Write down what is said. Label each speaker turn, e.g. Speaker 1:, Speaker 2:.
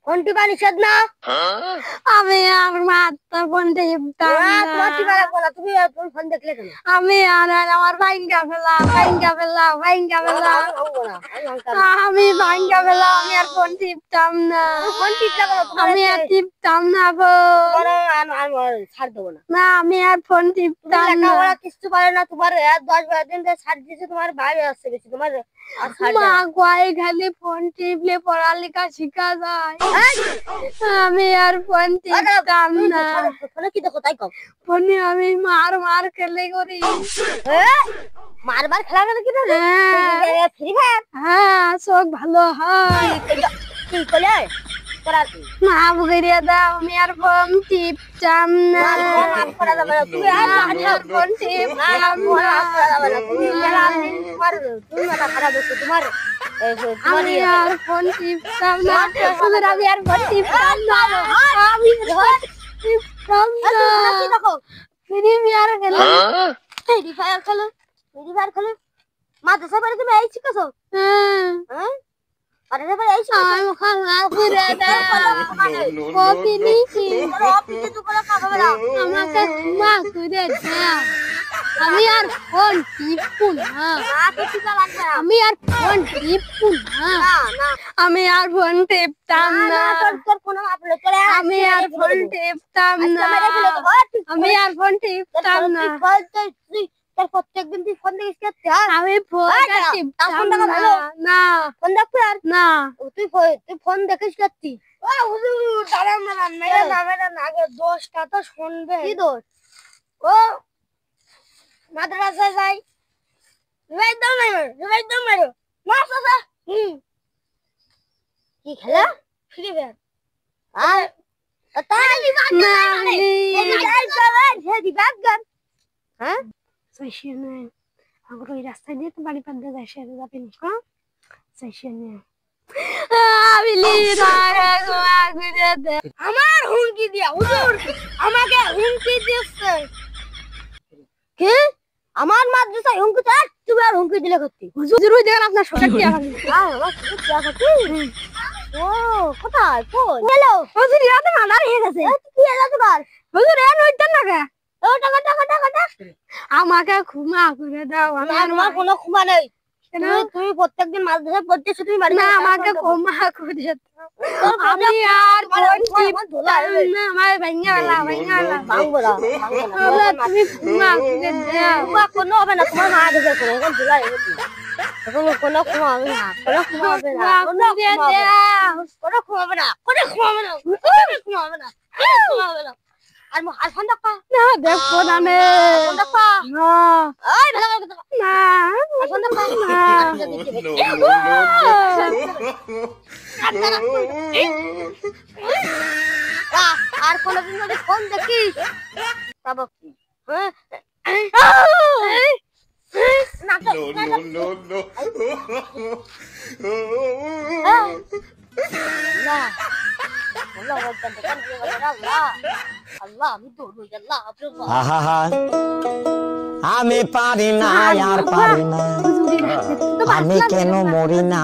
Speaker 1: Phone টিপা নিষেধ না।
Speaker 2: আমি আর মাত্র ফোন টিপতাম না।
Speaker 1: তোমার টিপা লাগবে না, তুমি ফোন দেখলে কেন?
Speaker 2: আমি আর আমার ভাঙ্গা ফেলা। আমি ভাঙ্গা ফেলা, আমি আর ফোন টিপতাম না।
Speaker 1: ফোন টিপতে বলো,
Speaker 2: আমি আর টিপতাম না ফোন।
Speaker 1: ছাড় দেবো না।
Speaker 2: না আমি আর ফোন টিপতাম না।
Speaker 1: লেখাপড়া কিছু পারে না, তোমার 10-12 দিন ধরে ছাড় দিয়েছে, তোমার ভাই আসছে বেশি, তোমার
Speaker 2: মা কয় খালি ফোন টিপলে পড়ালেখা শিখা যায়। আমি আর ফোন টিপতাম না।
Speaker 1: ফোনে কি দেখো তাই কও?
Speaker 2: ফোনে আমি মার খেলে করি।
Speaker 1: মারবার খেলা গেলে কি না? Free fire.
Speaker 2: হ্যাঁ, চোখ ভালো হয়।
Speaker 1: কি করলে
Speaker 2: মাফ করিয়া দাও, আমি আর ফোন টিপতাম না।
Speaker 1: তুমি আর
Speaker 2: ফোন টিপতাম না। আমি আর ফোন টিপতাম না। আমি আর ফোন টিপতাম না। আমি টিপতাম না। ফ্রি ফায়ার খেলো।
Speaker 1: ফ্রি ফায়ার খেলো, ফ্রি ফায়ার খেলো। মাদ্রাসা বাড়ি তুমি এই শিখেছো? হ্যাঁ, আরে ভাই এই শিখেছো?
Speaker 2: আমি খাওয়া করে দাও। কপি লিখি।
Speaker 1: অফিসে তো কোনো কাজ হবে না।
Speaker 2: আমাকে ক্ষমা করে দাও। আমি আর ফোন টিপবো না। আমি আর ফোন টিপবো না। আমি আর ফোন টিপতাম না। আমি আর ফোন টিপতাম না। আমি আর ফোন টিপতাম না।
Speaker 1: প্রত্যেকদিন তুই ফোন দেখিস কে?
Speaker 2: আমি ফোন টিপতাম না। না
Speaker 1: ফোন দেখবি আর
Speaker 2: না।
Speaker 1: তুই ফোন দেখিস কে? হুজুর দাঁড়ান না, আগে দোষটা তো শুনবে। কি দোষ? ও মাদ্রাসায় যাই, একদম মেরো না চাচা। কি খেলা? Free fire. আর তাই
Speaker 2: না
Speaker 1: হ্যাঁ
Speaker 2: চাইছিয়ে নেই। আমার ওই রাস্তায় দিয়ে তো বাড়ি পার দিয়ে যায়, সে যাবে না। চাইছিয়ে নেই।
Speaker 1: আমার হুমকি দিয়া হুজুর আমাকে হুমকি দিচ্ছে। কি? আমার মাদ্রাসায় হুমকি চাই? তুমি আর হুমকি দিলে করতে?
Speaker 2: হুজুর ওই দেখেন আপনার সরকার কি আবার
Speaker 1: ও কোথায় কই হ্যালো
Speaker 2: হুজুর রাতে মাদার হয়ে গেছে।
Speaker 1: কি এলা তোমার?
Speaker 2: হুজুর এন ওইটা না কে?
Speaker 1: ও টাকা
Speaker 2: আমাকে ক্ষমা করে দাও।
Speaker 1: আমার কোনো ক্ষমা নেই। তুমি প্রত্যেকদিন মাদ্রাসায় পড়তেছো, তুমি বাড়ি
Speaker 2: না আমাকে ক্ষমা করে দাও। আমি আর ফোন টিপতাম না। আমার ভাঙা
Speaker 1: ভাঙবো না।
Speaker 2: তুমি ক্ষমা করে দাও।
Speaker 1: কোনো হবে না, তোমার মা দেখে করে এখন ধুলা এখন কোনো ক্ষমা হবে না, কোনো ক্ষমা হবে না, কোনো ক্ষমা হবে না, কোনো ক্ষমা হবে না, কোনো ক্ষমা হবে না, কোনো ক্ষমা হবে না। আর ফোন দেখো
Speaker 2: না, দেখো না নে।
Speaker 1: ফোন দেখো
Speaker 2: না
Speaker 1: ওই ভালো করে দেখো
Speaker 2: না
Speaker 1: ফোন দেখো আর কোনদিন যদি ফোন দেখিস তবে
Speaker 3: আমি পারি না আর পারি না, আমি কেন মরি না।